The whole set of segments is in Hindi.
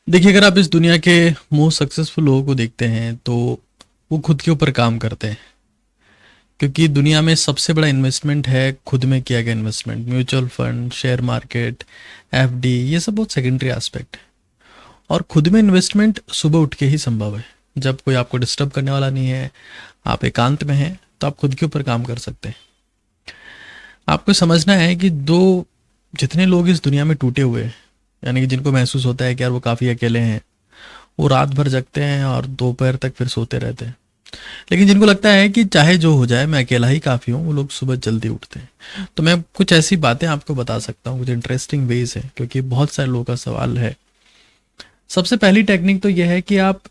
देखिए, अगर आप इस दुनिया के मोस्ट सक्सेसफुल लोगों को देखते हैं तो वो खुद के ऊपर काम करते हैं, क्योंकि दुनिया में सबसे बड़ा इन्वेस्टमेंट है खुद में किया गया investment. Mutual fund, share market, FD, ये सब बहुत सेकेंडरी एस्पेक्ट है। और खुद में इन्वेस्टमेंट सुबह उठ के ही संभव है, जब कोई आपको डिस्टर्ब करने वाला नहीं है, आप एकांत में हैं, तो आप खुद के ऊपर काम कर सकते हैं। आपको समझना है कि जितने लोग इस दुनिया में टूटे हुए हैं, यानी कि जिनको महसूस होता है कि यार वो काफ़ी अकेले हैं, वो रात भर जगते हैं और दोपहर तक फिर सोते रहते हैं। लेकिन जिनको लगता है कि चाहे जो हो जाए मैं अकेला ही काफ़ी हूँ, वो लोग सुबह जल्दी उठते हैं। तो मैं कुछ ऐसी बातें आपको बता सकता हूँ, कुछ इंटरेस्टिंग वेज है, क्योंकि बहुत सारे लोगों का सवाल है। सबसे पहली टेक्निक तो यह है कि आप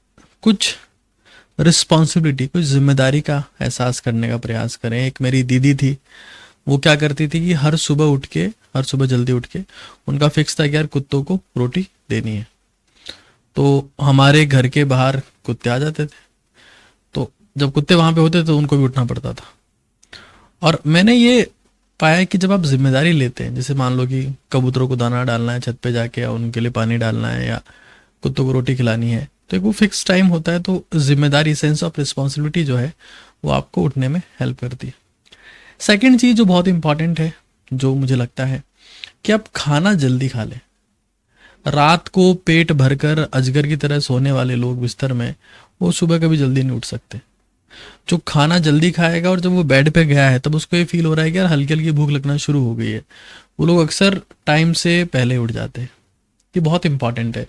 कुछ रिस्पॉन्सिबिलिटी, कुछ जिम्मेदारी का एहसास करने का प्रयास करें। एक मेरी दीदी थी, वो क्या करती थी कि हर सुबह जल्दी उठ के उनका फिक्स था कि यार कुत्तों को रोटी देनी है। तो हमारे घर के बाहर कुत्ते आ जाते थे, तो जब कुत्ते वहां पे होते तो उनको भी उठना पड़ता था। और मैंने ये पाया कि जब आप जिम्मेदारी लेते हैं, जैसे मान लो कि कबूतरों को दाना डालना है छत पे जाके, या उनके लिए पानी डालना है, या कुत्तों को रोटी खिलानी है, तो एक वो फिक्स टाइम होता है। तो जिम्मेदारी, सेंस ऑफ रिस्पॉन्सिबिलिटी जो है, वो आपको उठने में हेल्प करती है। सेकेंड चीज़ जो बहुत इंपॉर्टेंट है, जो मुझे लगता है, कि आप खाना जल्दी खा लें। रात को पेट भरकर अजगर की तरह सोने वाले लोग बिस्तर में, वो सुबह कभी जल्दी नहीं उठ सकते। जो खाना जल्दी खाएगा और जब वो बेड पे गया है, तब उसको ये फील हो रहा है कि यार हल्की हल्की भूख लगना शुरू हो गई है, वो लोग अक्सर टाइम से पहले उठ जाते हैं। ये बहुत इंपॉर्टेंट है।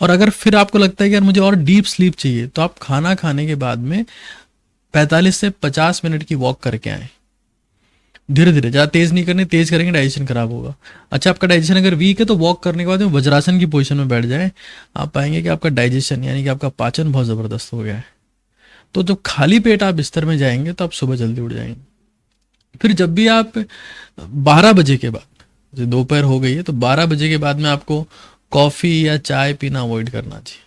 और अगर फिर आपको लगता है कि यार मुझे और डीप स्लीप चाहिए, तो आप खाना खाने के बाद में 45 से 50 मिनट की वॉक करके आए, धीरे धीरे, ज़्यादा तेज नहीं करनी, तेज करेंगे डाइजेशन खराब होगा। अच्छा, आपका डाइजेशन अगर वीक है तो वॉक करने के बाद में वज्रासन की पोजीशन में बैठ जाए, आप पाएंगे कि आपका डाइजेशन, यानी कि आपका पाचन बहुत ज़बरदस्त हो गया है। तो जब खाली पेट आप बिस्तर में जाएंगे तो आप सुबह जल्दी उठ जाएंगे। फिर जब भी आप 12 बजे के बाद, जैसे दोपहर हो गई है, तो 12 बजे के बाद में आपको कॉफ़ी या चाय पीना अवॉइड करना चाहिए।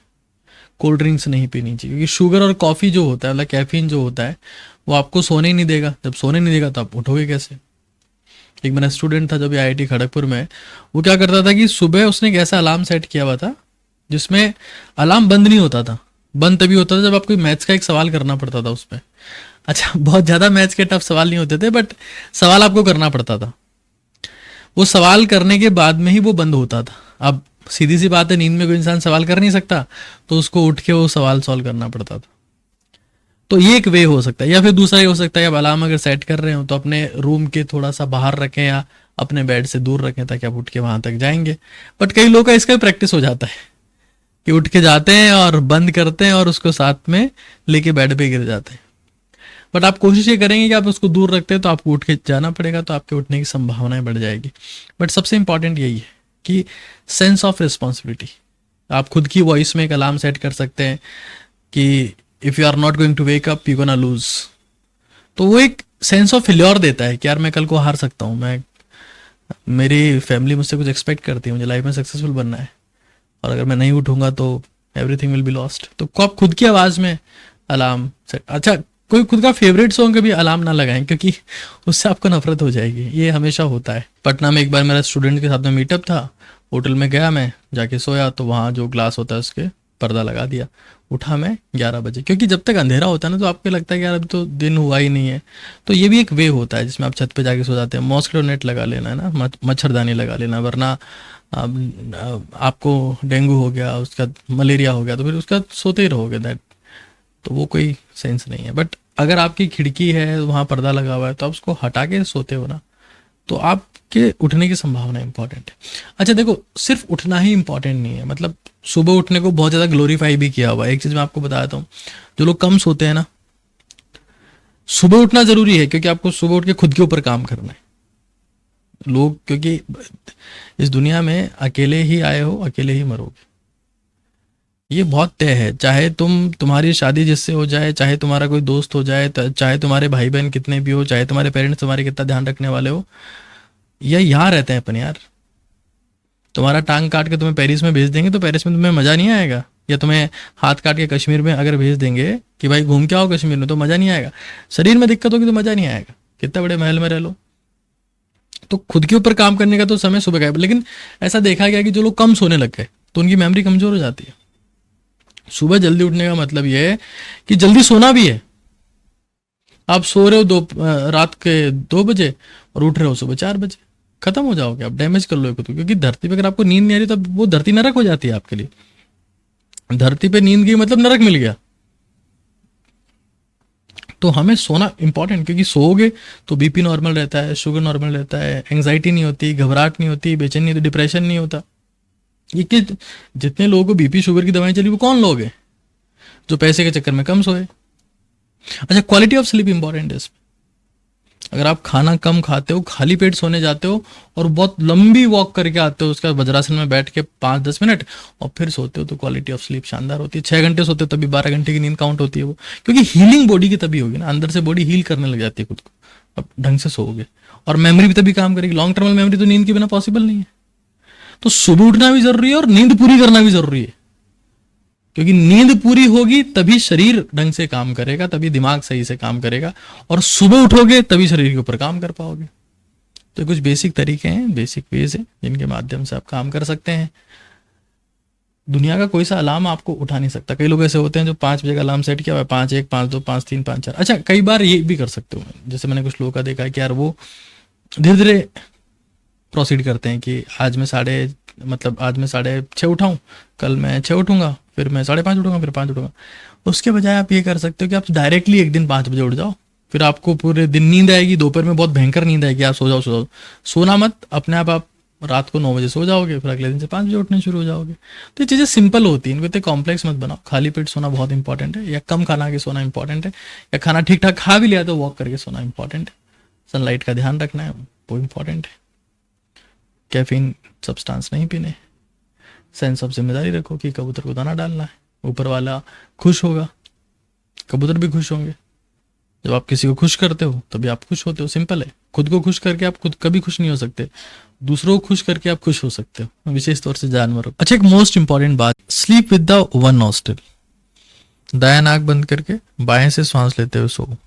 कोल्ड ड्रिंक्स नहीं पीनी चाहिए, क्योंकि शुगर और कॉफ़ी जो होता है, मतलब कैफीन जो होता है, वो आपको सोने ही नहीं देगा। जब सोने नहीं देगा तो आप उठोगे कैसे। एक मेरा स्टूडेंट था जब आईआईटी खड़गपुर में, वो क्या करता था कि सुबह उसने एक ऐसा अलार्म सेट किया हुआ था जिसमें अलार्म बंद नहीं होता था। बंद तभी होता था जब आपको मैथ्स का एक सवाल करना पड़ता था उसमें। अच्छा, बहुत ज़्यादा मैथ्स के टफ सवाल नहीं होते थे, बट सवाल आपको करना पड़ता था। वो सवाल करने के बाद में ही वो बंद होता था। अब सीधी सी बात है, नींद में कोई इंसान सवाल कर नहीं सकता, तो उसको उठ के वो सवाल सॉल्व करना पड़ता था। तो ये एक वे हो सकता है। या फिर दूसरा ये हो सकता है, अब अलार्म अगर सेट कर रहे हो तो अपने रूम के थोड़ा सा बाहर रखें या अपने बेड से दूर रखें, ताकि आप उठ के वहां तक जाएंगे। बट कई लोगों का इसका प्रैक्टिस हो जाता है कि उठ के जाते हैं और बंद करते हैं और उसको साथ में लेके बेड पे गिर जाते हैं। बट आप कोशिश ये करेंगे कि आप उसको दूर रखते हैं, तो आपको उठ के जाना पड़ेगा, तो आपके उठने की संभावनाएं बढ़ जाएगी। बट सबसे इंपॉर्टेंट यही है कि सेंस ऑफ रिस्पॉन्सिबिलिटी। आप खुद की वॉइस में एक अलार्म सेट कर सकते हैं कि if you are not going to wake up you gonna lose. तो वो एक सेंस ऑफ फेल्योर देता है कि यार मैं कल को हार सकता हूँ, मैं, मेरी फैमिली मुझसे कुछ एक्सपेक्ट करती है, मुझे लाइफ में सक्सेसफुल बनना है, और अगर मैं नहीं उठूंगा तो एवरीथिंग विल बी लॉस्ट। तो आप खुद की आवाज़ में अलार्म सेट, अच्छा, कोई खुद का फेवरेट सॉन्ग कभी अलार्म ना लगाएं, क्योंकि उससे आपको नफरत हो जाएगी। ये हमेशा होता है। पटना में एक बार मेरा स्टूडेंट के साथ में मीटअप था, होटल में गया, मैं जाके सोया, तो वहाँ जो ग्लास होता है उसके पर्दा लगा दिया। उठा मैं 11 बजे, क्योंकि जब तक अंधेरा होता है ना, तो आपको लगता है कि यार अभी तो दिन हुआ ही नहीं है। तो ये भी एक वे होता है जिसमें आप छत पे जाके सो जाते हैं। मॉस्किटो नेट लगा लेना है ना, मच्छरदानी लगा लेना, वरना आपको डेंगू हो गया, उसका मलेरिया हो गया, तो फिर उसका सोते ही रहोगे। दैट, तो वो कोई सेंस नहीं है। बट अगर आपकी खिड़की है, वहाँ पर्दा लगा हुआ है, तो आप उसको हटा के सोते हो ना, तो आपके उठने की संभावना इंपॉर्टेंट है। अच्छा देखो, सिर्फ उठना ही इंपॉर्टेंट नहीं है, मतलब सुबह उठने को बहुत ज़्यादा ग्लोरीफाई भी किया हुआ है। एक चीज़ मैं आपको बताता हूँ, जो लोग कम सोते हैं ना, सुबह उठना ज़रूरी है, क्योंकि आपको सुबह उठ के खुद के ऊपर काम करना है। लोग, क्योंकि इस दुनिया में अकेले ही आए हो, अकेले ही मरोगे, ये बहुत तय है। चाहे तुम्हारी शादी जिससे हो जाए, चाहे तुम्हारा कोई दोस्त हो जाए, चाहे तुम्हारे भाई बहन कितने भी हो, चाहे तुम्हारे पेरेंट्स तुम्हारे कितना ध्यान रखने वाले हो, या यहाँ रहते हैं अपन यार। तुम्हारा टांग काट के तुम्हें पेरिस में भेज देंगे, तो पेरिस में तुम्हें मज़ा नहीं आएगा। या तुम्हें हाथ काट के कश्मीर में अगर भेज देंगे कि भाई घूम के आओ कश्मीर में, तो मज़ा नहीं आएगा। शरीर में दिक्कत होगी तो मज़ा नहीं आएगा, कितना बड़े महल में रह लो। तो खुद के ऊपर काम करने का तो समय सुबह का है। लेकिन ऐसा देखा गया कि जो लोग कम सोने लग गए, तो उनकी मेमोरी कमज़ोर हो जाती है। सुबह जल्दी उठने का मतलब ये है कि जल्दी सोना भी है। आप सो रहे हो रात के 2 बजे और उठ रहे हो सुबह 4 बजे, खत्म हो जाओगे, आप डैमेज कर लो खुद को। क्योंकि धरती पे अगर आपको नींद नहीं आ रही तो वो धरती नरक हो जाती है आपके लिए। धरती पे नींद की मतलब नरक मिल गया। तो हमें सोना इंपॉर्टेंट, क्योंकि सोओगे तो बीपी नॉर्मल रहता है, शुगर नॉर्मल रहता है, एंग्जाइटी नहीं होती, घबराहट नहीं होती, बेचैनी नहीं होती, डिप्रेशन नहीं होता। ये कि जितने लोगों को बीपी शुगर की दवाएं चली वो कौन लोग हैं? जो पैसे के चक्कर में कम सोए। अच्छा, क्वालिटी ऑफ स्लीप इंपॉर्टेंट है इसमें। अगर आप खाना कम खाते हो, खाली पेट सोने जाते हो और बहुत लंबी वॉक करके आते हो, उसके बाद वज्रासन में बैठ के 5-10 मिनट और फिर सोते हो, तो क्वालिटी ऑफ स्लीप शानदार होती है। 6 घंटे सोते हो तभी 12 घंटे की नींद काउंट होती है वो, क्योंकि हीलिंग बॉडी की तभी होगी ना, अंदर से बॉडी हील करने लग जाती है खुद को, अब ढंग से सोओगे। और मेमोरी भी तभी काम करेगी। लॉन्ग टर्म मेमोरी तो नींद के बिना पॉसिबल नहीं है। तो सुबह उठना भी जरूरी है और नींद पूरी करना भी जरूरी है, क्योंकि नींद पूरी होगी तभी शरीर ढंग से काम करेगा, तभी दिमाग सही से काम करेगा, और सुबह उठोगे तभी शरीर के ऊपर काम कर पाओगे। तो कुछ बेसिक तरीके हैं, बेसिक वेज हैं जिनके माध्यम से आप काम कर सकते हैं। दुनिया का कोई सा अलार्म आपको उठा नहीं सकता। कई लोग ऐसे होते हैं जो 5 बजे का अलार्म सेट किया हुआ है, 5-1, 5-2, 5-3, 5-4। अच्छा, कई बार ये भी कर सकते हो, जैसे मैंने कुछ लोगों का देखा है कि यार वो धीरे धीरे प्रोसीड करते हैं कि आज मैं 6:30 उठाऊं, कल मैं 6 उठूंगा, फिर मैं 5:30 उठूंगा, फिर 5 उठूंगा। उसके बजाय आप ये कर सकते हो कि आप डायरेक्टली एक दिन 5 बजे उठ जाओ, फिर आपको पूरे दिन नींद आएगी, दोपहर में बहुत भयंकर नींद आएगी, आप सो जाओ। सोना मत, अपने आप रात को 9 बजे सो जाओगे, फिर अगले दिन से 5 बजे उठने शुरू हो जाओगे। तो ये चीज़ें सिंपल होती हैं, इनको इतने कॉम्प्लेक्स मत बनाओ। खाली पेट सोना बहुत इंपॉर्टेंट है, या कम खाना के सोना इंपॉर्टेंट है, या खाना ठीक ठाक खा भी लिया तो वॉक करके सोना इंपॉर्टेंट है। सनलाइट का ध्यान रखना है, वो इंपॉर्टेंट है। कैफीन सब्सटेंस नहीं पीने। सेंस ऑफ जिम्मेदारी रखो कि कबूतर को दाना डालना है, ऊपर वाला खुश होगा, कबूतर भी खुश होंगे। जब आप किसी को खुश करते हो तभी आप खुश होते हो। सिंपल है। खुद को खुश करके आप खुद कभी खुश नहीं हो सकते, दूसरों को खुश करके आप खुश हो सकते हो, विशेष तौर से जानवरों। अच्छा, एक मोस्ट इंपॉर्टेंट बात, sleep with the one nostril. दायां नाक बंद करके बाएं से सांस लेते हुए सो।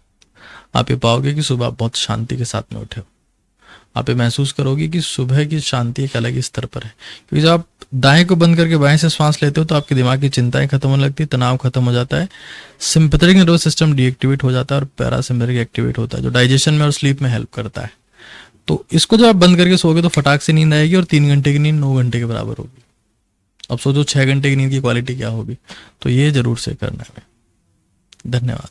आप ये पाओगे कि सुबह आप बहुत शांति के साथ में उठे हो। आप ये महसूस करोगे कि सुबह की शांति एक अलग ही स्तर पर है, क्योंकि जब आप दाएं को बंद करके बाएं से सांस लेते हो तो आपके दिमाग की चिंताएं खत्म होने लगती है, तनाव खत्म हो जाता है, सिंपैथेटिक नर्वस सिस्टम डीएक्टिवेट हो जाता है और पैरासिम्पैथेटिक एक्टिवेट होता है, जो डाइजेशन में और स्लीप में हेल्प करता है। तो इसको जब आप बंद करके सोओगे तो फटाक से नींद आएगी और 3 घंटे की नींद 9 घंटे के बराबर होगी। अब सोचो 6 घंटे की नींद की क्वालिटी क्या होगी। तो ये जरूर से करना है। धन्यवाद।